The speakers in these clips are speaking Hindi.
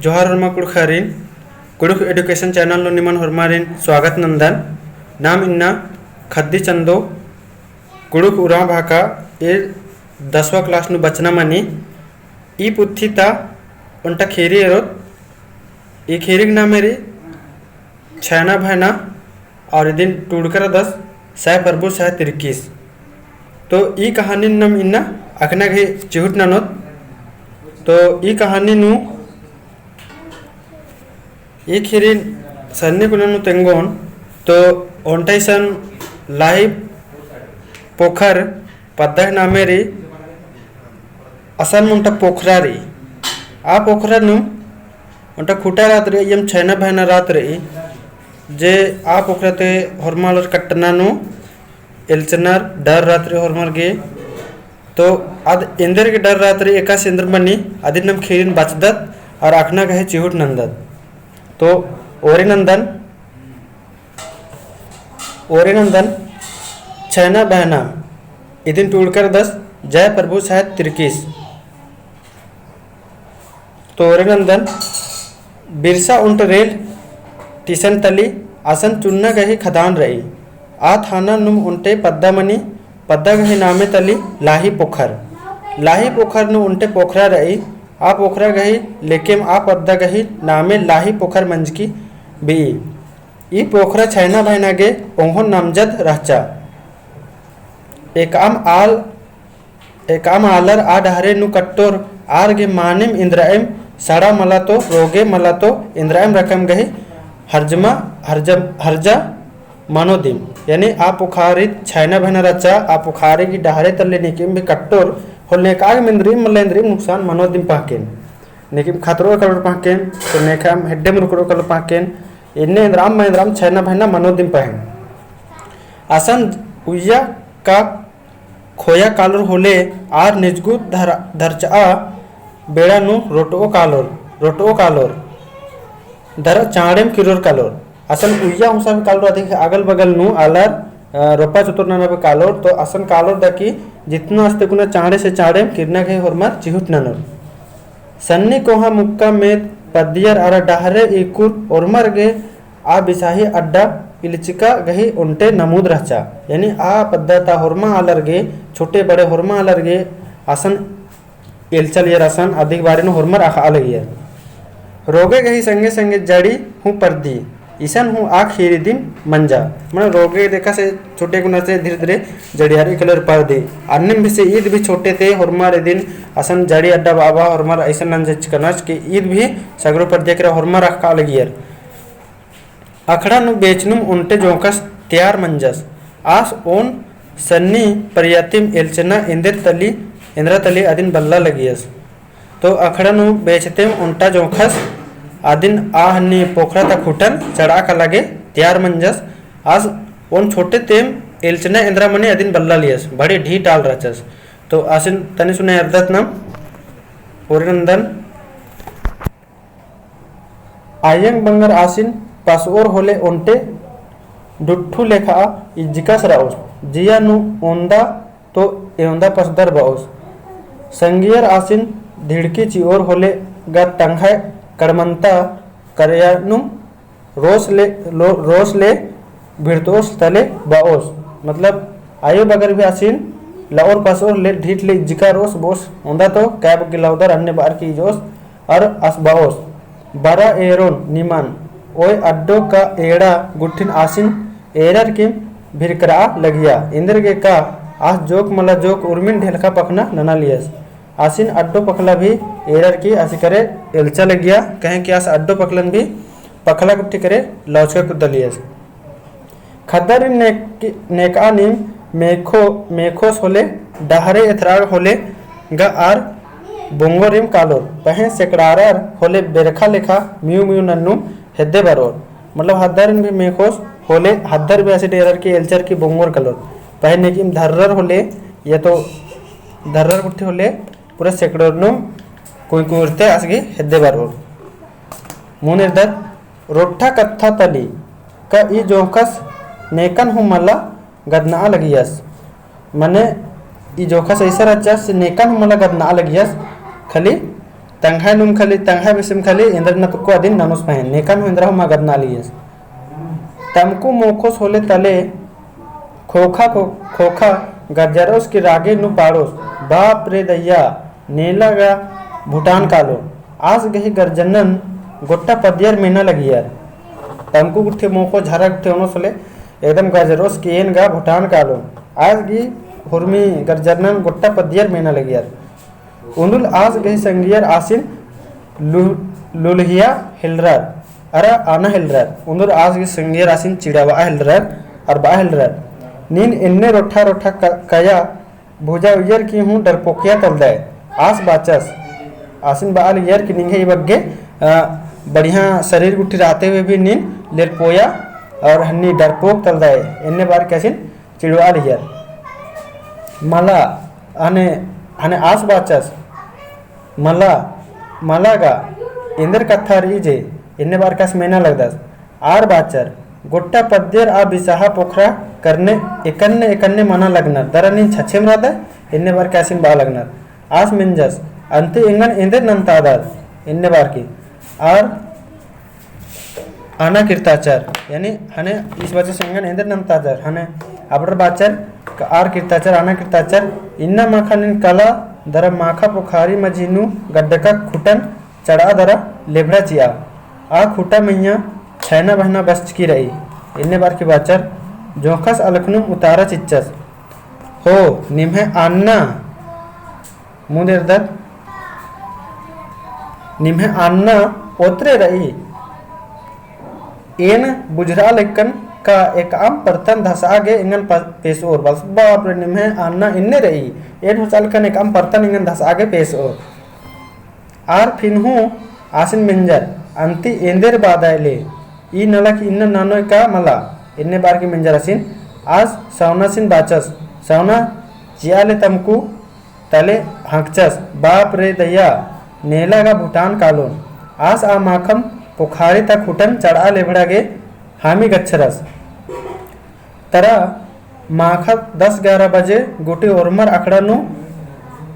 जोहार हरमा कुड़खारिन कुड़ुक एडुकेशन चैनल लो निमन हरमारिन स्वागत नंदन नाम इन्ना खद्दी चंदो कुड़ुक उरा भाका ए 10वा क्लास नु बचना मनी ई पुत्थिता उन्टा खेरी एरोत ई खेरिक ना मेरी छैना भैना और दिन टूड़कर 10 सह प्रभु सह तिरकिस तो ई कहानी नम इन्ना अखना घे चिहुट ननोत तो ई कहानी नु ई खीरी सन्नी कुननु तेंगोन तो ओंटाइसन लाइव पोखर पद्दह नामेरी असन मुंटा पोखरारी आ पोखरा नु उन्टा खुटा रात्रि यम छैना बहना रात्रि जे आ पोखराते हरमालर कट्टना नु एल्चनर डर रात्रि हरमर गे तो अद इंदर के डर रात्रि एका सेंद्र बनी आदि नम खीरिन बचदत और आखना कहे चिहुट नंदत तो ओरिनंदन छैना बहना इदिन टूड़कर 10 जय प्रभु शायद तिरकिस तो ओरिनंदन बिरसा उंट रेल टीसन तली आसन चुन्ना गही खदान रही आ थाना नुम उंटे पद्दा मनी पद्दा गही नामे तली लाही पोखर नु उंटे पोखरा रही आ पोखरा गही लेकिन आ पद्दा गही नामे लाही पोखर मंजकी बी ई पोखरा छैना बहना गे ओंहन नामजद रहचा एक आम आलर आ डहरे नु कट्टोर आर गे मानिम इंद्राइम सड़ा मला तो रोगे मला तो इंद्राइम रकम गही हरजा मनोदिम यानी आ पुखारी छैना बहना रचा आ पुखारी की डहरे तले निकिम भी कट्टोर होलने काग मिंद्रीम मलेंद्रीम नुकसान मनोदिम पाकेन निकिम खतरो कलर पाकेन तो नेखाम हेड्डे मुरकरो कलर पाकेन इन्ने इंद्राम महेंद्राम छैना बहना मनोदिम पाहेन आसन उया का खोया कालोर होले आर निजगुत धरचा बेड़ा नु रोटो कालोर धर चाड़ेम किरोर कालोर असन उया हुसा कालोर अधिक अगल बगल नु आलर रोपा चतुर्ना कालोर तो असन कालोर दकी जितना अस्ते कुना चाड़े से चाड़ेम किरना के हरमार चिहुट ननोर सन्नी कोहा मुक्का में पदियर आरा डहरे इकुर ओरमर गे आ बिसाही अड्डा इलचिका गही उन्टे नमूद रहचा यानी आ पद्धता हरमा आलर गे छोटे बड़े हरमा आलर गे आसन एलचल यर आसन अधिक बारे नु हरमर आखा अलग यर रोगे गही संगे संगे जड़ी हूँ पर्दी ईसन हूँ आख हेरी दिन मंजा मतलब रोगे देखा से छोटे गुना से धीरे धीरे जड़ियारी कलर पर दे अन्य भी से ईद भी छोटे थे हरमार दिन असन जड़ी अड्डा बाबा हरमार ऐसा नंज कनच कि ईद भी सगरो पर देख रहा हरमार अखा अलग यर अखड़ा नु बेचनुम उन्टे जोकस तैयार मंजस आस ओन सन्नी प्रयतिम एलचना इंद्रा तली अदिन बल्ला लगियस तो अखड़ा नु बेचतेम उन्टा जोखस आदिन आहनी पोखरा तक खुटन चढ़ा का लगे तैयार मंजस आज ओन छोटे तेम एलचना इंद्रा मनी अदिन बल्ला लियस बड़े ढी टाल रचस तो आसिन तनि सुने अर्दत नम ओरिनंदन आयंग बंगर आसिन पासओर होले ओंटे डुट्ठू लेखा इज्जिकास राउस जिया नु ओंदा तो एंदा पसदर बाउस संगियर आसिन धिड़की चिओर होले गा टंघाय करमंता करयानुम रोस ले भिड़तोस तले बाओस मतलब आयो बगर भी आसिन लाओर पासओर ले ढीट ले इज्जिका रोस बोस ओंदा तो कैब गिलाउदर अन्य बार की जोस और असबाओस बरा एरोन निमान ओय अड्डो का एड़ा गुट्ठिन आसिन एरर के भिरकरा लगिया इंद्र के का आस जोक मला जोक उर्मिन ढेलका पखना नना लियस आसिन अड्डो पखला भी एरर की आसी करे एलचा लगिया कहें कि आस अड्डो पखलन भी पखला गुट्ठी करे लौचका कुदलियस खद्दर नेका निम मेखोस होले डहरे एथराग होले गा आर बोंगोरिम कालोर पहे सेकड़ारर होले बेरखा लेखा म्यू म्यू नन्नू हेद्दे बरोर मतलब हद्दर भी मेखोस होले हद्दर भी ऐसे डेरर की एल्चर की बोंगोर कलोर पहने की धर्रर होले ये तो धर्रर गुट्ठी होले पूरा सेकड़ोर नु कोई कुर्ते आसगी हेद्दे बरोर मुन इधर रोठा कत्था तली का ई जोखस नेकन हूँ मला गदना लगियस मने ई जोखस ऐसा रचस नेकन हूँ मला गदना लगियस खाली tangha num khali tangha besim khali indra natukku adin nanus pahen nekan indra magad naliyes tamku mokos hole tale खोखा गजरोस की रागे नु पाड़ोस बाप रे दैया नेला गा भूटान कालो आज गही गर्जनन गोट्टा पदियर मेना लगी यार तमको गुट्ठे मोको झरा गुट्ठे ओनो सले एकदम गजरोस की एन गा भूटान कालो आज गी हुरमी गर्जनन गोट्टा पदियर मेना लगी यार उनुल आज गही संगियर आसिन लुलहिया हिलरार अरा आना हिलरार उनुल आज गी संगियर आसिन चिड़ावा हिलरार और बा हिलरार नीन इन्ने रोठा रोठा कया भुजा उयर की हूँ डरपोकिया तलदाय आस बाचस आसिन बाल यर की निंगे बग्गे बढ़िया शरीर गुट्ठी रहते हुए भी नीन लेर पोया और हन्नी डरपोक तलदाय इन्ने बार कैसिन चिड़वा लियर मला आने आने आस बाचस मला मलागा इंदर कथा रीजे इन्ने बार कैस मेना लगदस आर बाचर गोट्टा पद्यर आ बिसाहा पोखरा करने एकन्ने मना लगनर दरनी छछेम रादा इन्ने बार कैसिन बा लगनर आस मिंजस अंते इंगन इंदर नंतादार इन्ने बार की और आना कीर्ताचार यानी हने इस वजह से इंगन इंदर नंतादार हने अबर बाचर आर कीर्ताचार आना कीर्ताचार इन्ना माखन कला दर माखा पोखारी मजीनु गड्डका खुटन चढ़ा दरा लेबड़ा चिया आ खुटा मैया छैना बहना बस की रही इन्ने बार की बाचर जोखस अलखनुम उतारा चिच्चस हो निम्हे आन्ना मुदेरदत निम्हे आन्ना ओतरे रही एन बुझरा लेकन का एक आम परतन धसागे इंगन पेशोर बस बाप रे निम्हे आन्ना इन्ने रही एन होचलकन एक आम परतन इंगन धसागे पेशोर आर फिनहु आसिन मिंजर अंति इंदेर बादायले ई नला की इन्न नानो का मला इन्ने बार की मिंजर असिन आज सौना सिन बाचस सौना जियाले तमकू तले हंकचस बाप रे दैया नेला गा भूटान कालोन आज आ माखम पुखारी तक हुटन चढ़ा लेबड़ा गे हामी गच्छरस तरा माखा 10-11 बजे गोटे ओरमर अखड़ा नु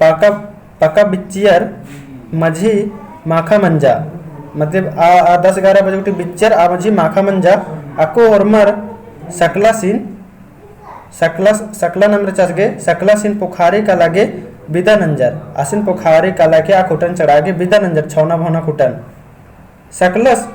पका बिच्चियर मझी माखा मंजा मतलब आ 10-11 बजे गोटे बिच्चर आ मझी माखा मंजा अको ओरमर सकला नंबर चसगे सकला सिन पुखारी का लागे बिदा नंजर आसिन पुखारी का लागे आ खुटन चढ़ागे बिदा नंजर छौना भौना खुटन सकलस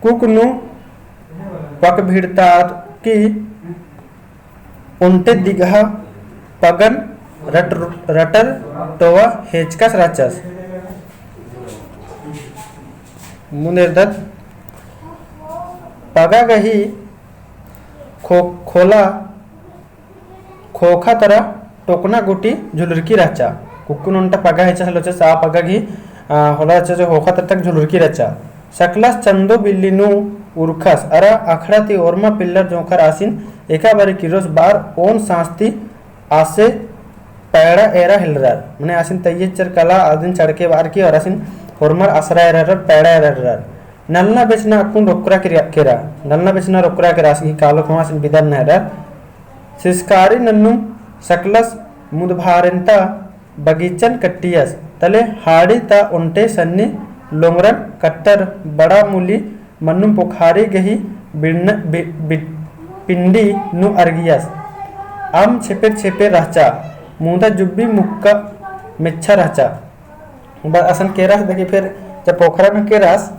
कुकनु पक भिड़ता की उन्टे दिघा पगन रटर टोवा हेचकस राचस मुनेरदत पगा गही खोला खोखा तरह टोकना गुटी झुलुरकी राचा कुकुन उन्टा पगा हेचा हलोचे सा पगा घी होला जो होखा तर तक झुलुरकी राचा सकलास चंदो बिल्लीनु उर्खस अरा अखड़ा ती ओरमा पिल्लर जोखर आसिन एका बारी किरोस बार ओन सांस्ती आसे पैड़ा एरा हिलरार मने आसिन तय्यचर कला आदिन चढ़के बार की और आसिन ओरमर आसरा एरार पैड़ा एरार नलना बेचना अकुन रोकरा केरा नलना बेचना रोकरा केरा आसिन कालो खमा आसिन बिदन नहरार सिस्कारी नन्नु सकलस मुदभारेंता बगीचन कट्टियस तले हाड़ी ता उन्टे सन्नी लोंगरन कट्टर बड़ा मूली मन्नु पुखारी गही पिंडी नु अर्गियस आम छेपे राचा मुदा जुब्बी मुक्का मिच्छा राचा असन केरास देखिए फिर जब पोखरा में केरास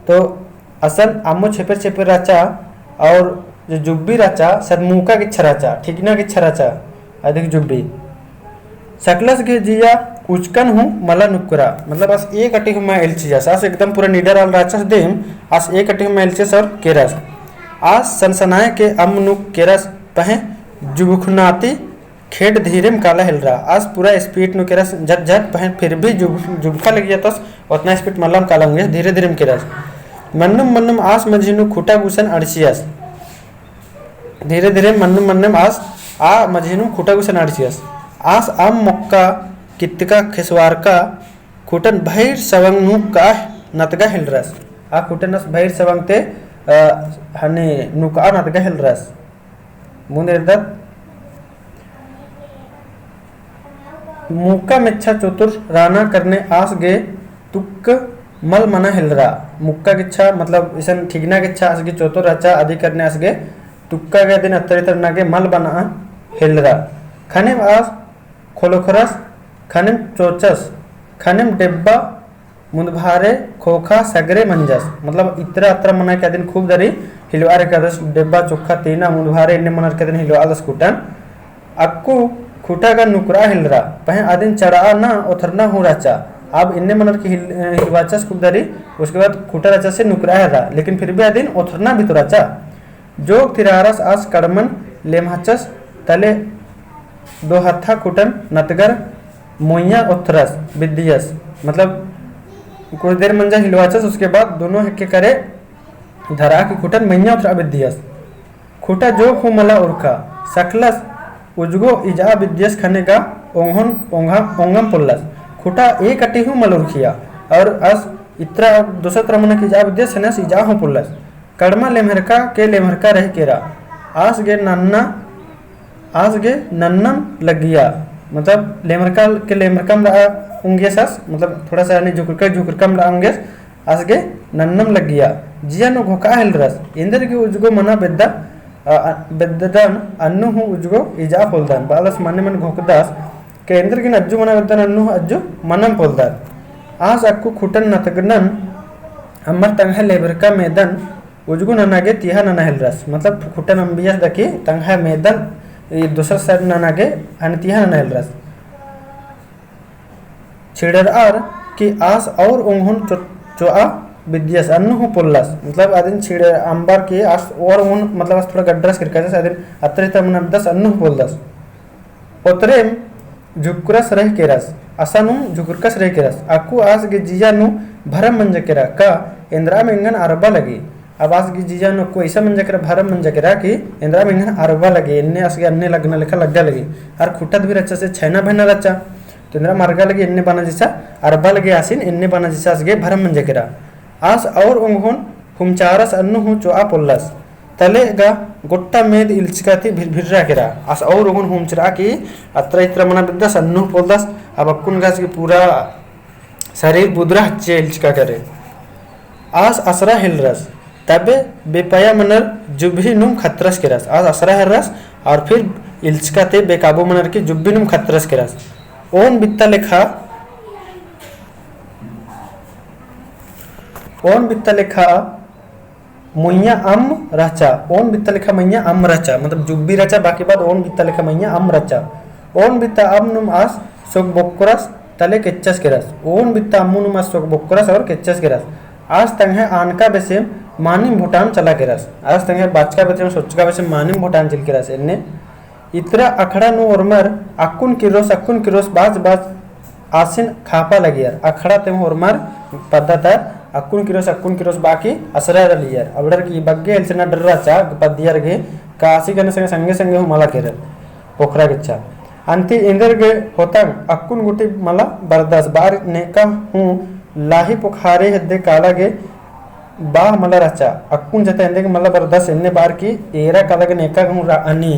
तो असन आमो छेपे राचा और जो जुब्बी राचा सदमुका की छराचा ठीकना की छराचा अधिक जुब्बी सकलस के जिया उचकन हूँ मला नुकरा मतलब बस एक अटी हूँ मैं एलचीजास आज एकदम पूरा निडर आल राचस देम आज एक अटी हूँ मैं एलचीस और केरस आज सनसनाए के अम नुक केरस पहे जुबुखनाती खेड धीरे में काला हिल रहा आज पूरा स्पीड नु केरस झट झट पहे फिर भी जुबखा लग जाता उतना स्पीड मल्लम काला होंगे धीरे धीरे में केरस मन्नुम आस मझीनु खुटा गुसन अड़सियस धीरे धीरे मन्नुम आस आ मझीनु खुटा गुसन अड़सियस आस आम मोक्का कित्तिका खिसवार का खुटन भैर सवंग नु का नतगा हिलरस आ खुटनस भैर सवंग ते हने नुका नतगा हिलरस मुनेरदत मुक्का मिच्छा चतुर राना करने आस गे तुक्क मल मना हिलरा मुक्का गिच्छा मतलब इसन ठिगना गिच्छा असगे चोतो रचा आदि करने असगे तुक्का गे दिन अत्तरितर नागे मल बना हिलरा खनिम आज खोलोखरस खनिम चोचस खनिम डेब्बा मुंदभारे खोखा सगरे मंजस मतलब इतरा अत्र मना के दिन खूब दरी हिलवारे कदस डेब्बा चोखा तीना मुंदभारे इन्ने मनर के दिन हिलवादस कुटन अक्कू खुटा का नुकरा हिलरा पहे आदिन चढ़ा ना उथरना हो राचा अब इन्ने मनर की हिलवाचस खूब दरी उसके बाद खुटा राचा से नुकरा है रहा लेकिन फिर भी आदिन उथरना भी तो राचा जोग तिरारस आस कड़मन लेमहचस तले दो हत्था कुटन नतगर मोइया उथरस विद्यस मतलब कुछ देर मंजा हिलवाचस उसके बाद दोनों हक्के करे धरा की खुटन मैया उथरा विद्यस खुटा जो खु मला उर्खा सकलस उजगो इजा विद्यस खने का ओंघन ओंघा ओंगम पुल्लस खुटा एक अटी हूँ मलुरखिया और अस इतना दूसरा तरह मन की इजा विद्यस है इजा हूँ पुल्लस कड़मा लेमहरका के लेमहरका रह केरा आस गे नन्नम लगिया मतलब लेमरका के लेमरकम उंगेसस मतलब थोड़ा सा झुकरकम उंगेस आसगे नन्नम लगिया जिया नो घोका हिलरस इंदर की उजगो मना बेद्दन अन्नु हूँ उजगो इजा पोलदान बालस माने मन घोकदास के इंदर की अज्जु मना बेद्दन अन्नु अज्जु मनम पोलदान आस अक्कू खुटन नतगनन अमर तंगह लेबरका मैदन उजगु ननागे तिहा नना हिलरस मतलब खुटन अंबिया दकी तंगह मैदन दूसरा साइड ननागे अन तिहा नना हिलरस छिड़र आर की आस और उंगहुन चोआ विद्यस अन्नु हूँ पुल्लस मतलब आदिन छिड़े अंबर की आस और उन मतलब आस थोड़ा गड्रस करके जैसे आदिन अत्रित मन दस अन्नु पुल्लस ओतरेम झुकुरस रह केरस असनु झुकुरकस रह केरस अकु आस गे जिया नु भरम मंज केरा का इंद्रा मेंगन अरबा लगी अब आस गे जिया नु को ऐसा मंज केरा भरम मंज केरा कि इंद्रा मेंगन अरबा लगी इन्ने आस गे अन्ने लगना लेखा लग्गा लगी और खुटत भी रचा से छैना बहना रचा तो इंद्रा मार्गा लगी इन्ने बना जैसा अरबा लगी आसिन इन्ने बना जैसा आस गे भरम मंज केरा आस और उंगहुन हुमचारस अन्नु हूँ चोआ पुल्लस तले गा गोट्टा मेद इल्चकाती भिर्रा केरा आस और उंगहुन हुमचरा की अत्र इत्र मना बिद्दस अन्नु पुल्लस अब अक्कुन गास की पूरा शरीर बुद्रा हच्चे इल्चका करे आस असरा हिलरस तबे बेपया मनर जुब्भी नुम खतरस केरस आस असरा हिलरस और फिर इल्चकाते बेकाबू मनर की जुब्भी नुम खतरस केरस ओन बित्ता लेखा मैया अम रचा ओन बित्ता लेखा मैया अम रचा मतलब जुब्बी रचा बाकी बाद ओन बित्ता लेखा मैया अम रचा ओन बित्ता अम नुम आस सोक बोक्करस तले केच्चस केरस ओन बित्ता अम्मु नुम आस सोक बोक्करस और केच्चस केरस आज तंगे आनका बेसे मानिम भूटान चला केरस आज तंगे बाचका बेसे सोचका बेसे मानिम भूटान चल केरस इन्ने इतरा अखड़ा नु ओरमर अक्कुन किरोस बाज आसिन खापा लगियार अखड़ा ते ओरमर पद्धता अक्कुन किरोस बाकी असरा लियार अबडर की बग्गे एल्सना डर्रा चा पद्दियार गे कासी गने संगे मला केरल पोखरा गिच्छा अंति इंदर गे होतंग अक्कुन गुटी मला बरदास बार नेका हूँ लाही पोखारे हद्दे काला गे बा मला रचा अक्कुन जते इंदे मला बरदास इन्ने बार की एरा काला गे नेका हूँ अन्नी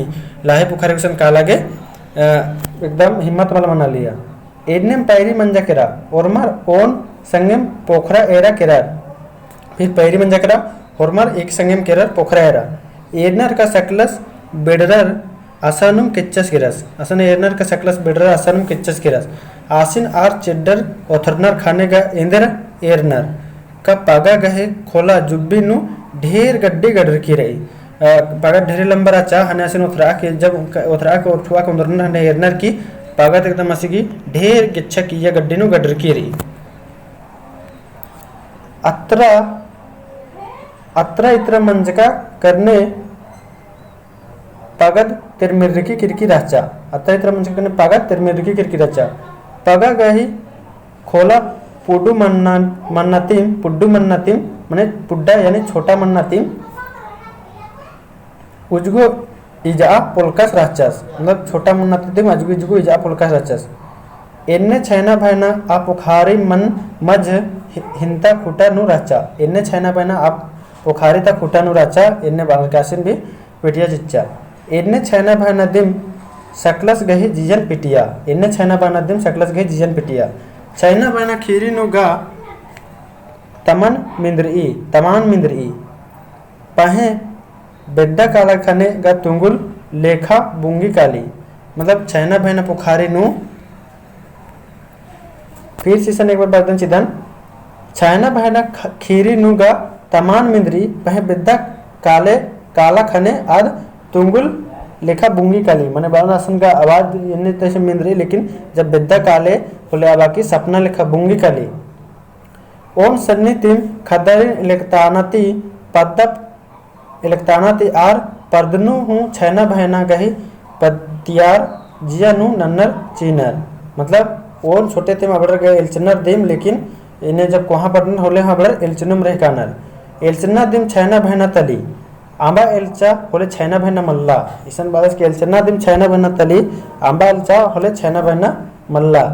लाही पोखारे कुसन काला गे एकदम हिम्मत मला मना लिया एडनेम पैरी मंजा केरा ओरमार ओन संगम पोखरा एरा केरा फिर पैरी मंजा केरा ओरमार एक संगम केरा पोखरा एरा एडनर का सकलस बेडरर असनुम किच्चस केरस असन एडनर का सकलस बेडरर असनुम किच्चस केरस आसिन आर चेड्डर ओथरनर खाने का इंदर एरनर का पागा गहे खोला जुब्बी नु ढेर गड्डी गडर की रही पागा ढेर लंबर आचा हने आसिन ओथरा के जब ओथरा के ओठुआ के उंदरनर हने एरनर की पागा एकदम असिगी ढेर गिच्छा की या गड्डी नु गडर की रही अत्रा इत्र मंजका करने पगद तिरमिर्रिकी किरकी राचा अत्रा इत्र मंजका करने पगद तिरमिर्रिकी किरकी राचा पगा गही खोला पुड्डू मन्नतिम माने पुड्डा यानी छोटा मन्नतिम उजगो इजा पोलकास राचास मतलब छोटा मन्नतिम उजगो इजा पोलकास राचास एन्ने छैना भाईना आप पोखारी मन मज हिंता खुटा नु राचा एन्ने छैना भाईना आप पोखारी ता खुटा नु राचा एन्ने बालकासिन भी पिटिया चिच्चा एन्ने छैना भाईना दिम सकलस गही जीजन पिटिया एन्ने छैना भाईना दिम सकलस गही जीजन पिटिया छैना भाईना खीरी नु गा तमान मिंद्री पहे बेड्डा काला खने गा तुंगुल लेखा बुंगी काली। मतलब छैना बहना पुखारी नु फिर सीसन एक बार बर्तन चिदन छैना बहना खीरी नु गा तमान मिंद्री पहे बेड्डा काले काला खने आद तुंगुल लेखा बुंगी काली। मैंने बासन का आवाज इन्ने तैसे मिंद्री लेकिन जब बेड्डा काले बोले आबा की सपना लेखा बुंगी काली। ओन सन्नी तिम खदरी इलेक्तानाती पद्दप इलेक्तानाती आर पर्दनु हूँ छैना बहना गही पतियार जिया नु नन्नर चीनर। मतलब ओन छोटे तिम अबड़र गए एलचनर दिम लेकिन इन्हें जब कोहा पड़न होले अबड़र एलचनुम रह कानर। एलचना दिम छैना बहना तली आंबा एलचा होले छैना बहना मल्ला। ईसन बादस के एलचना दिम छैना बहना तली आंबा एलचा होले छैना बहना मल्ला।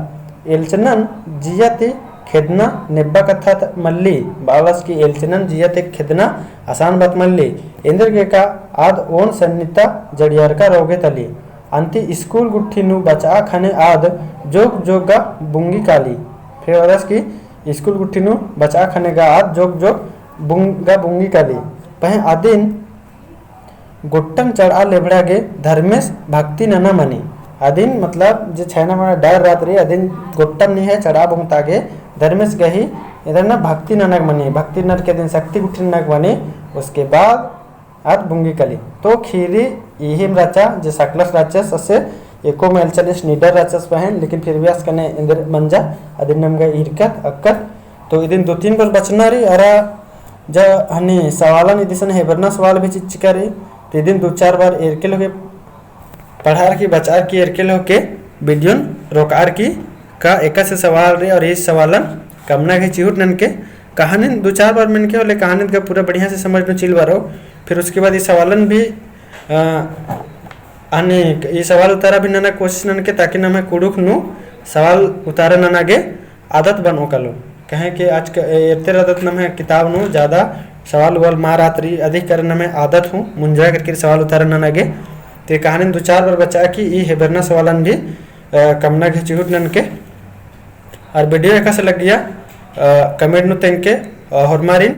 एलचनन जियाती खेदना नेब्बा कथा मल्ली बावस की एलचनन जियाते खेदना आसान बात मल्ली। इंद्र के का आद ओन सन्निता जड़ियार का रोगे तली अंति स्कूल गुट्ठी नु बचा खाने आद जोग जोगा बुंगी काली। फिर बादस की स्कूल गुट्ठी नु बचा खाने का आद जोग जोग बुंगी काली। पहे आदिन गोट्टन चढ़ा लेबड़ा गे धर्मेश भक्ति नना मनी। आदिन मतलब जो छैना माना डर रात्रि आदिन गोट्टन नहीं है चढ़ा बुंगता गे धर्मेश गही इधर ना भक्ति ननक मनी। भक्ति नर के दिन शक्ति गुट्ठी ननक बनी उसके बाद आद बुंगी कली। तो खीरी यही राचा जो सकलस राचस असे एको में एलचनिस नीडर राचस पहन लेकिन फिर व्यास कने इंद्र मंजा आदिन नमगा इरकत अक्कत। तो इदिन 2-3 बार बचना रही अरा जा हनी सवालन इदिसन है वरना सवाल भी चिचिकारी तो इदिन 2-4 बार एरकेल होके पढ़ार की बचार की एरकेल होके वीडियो रोकार की का एका से सवाल रही और इस सवालन कमना के चिहुट नन के कहानी 2-4 बार मन के होले कहानी का पूरा बढ़िया से समझ में चिल बारो। फिर उसके बाद ये सवालन भी आने ये सवाल उतारा भी नना कोशिश नन के ताकि ना मैं कुड़ुक नु सवाल उतारा नना गे आदत बनो कलो कहें कि आज एरते आदत न मैं किताब नु ज़्यादा सवाल वाल मारात्री अधिक करना में आदत हूँ मुंजा करके सवाल उतारा नना गे। तो कहानी 2-4 बार बचा कि ये हेबरना सवालन भी कमना के चिहुट नन के और वीडियो एक से लग गया कमेंट नु तेंके और मारिन।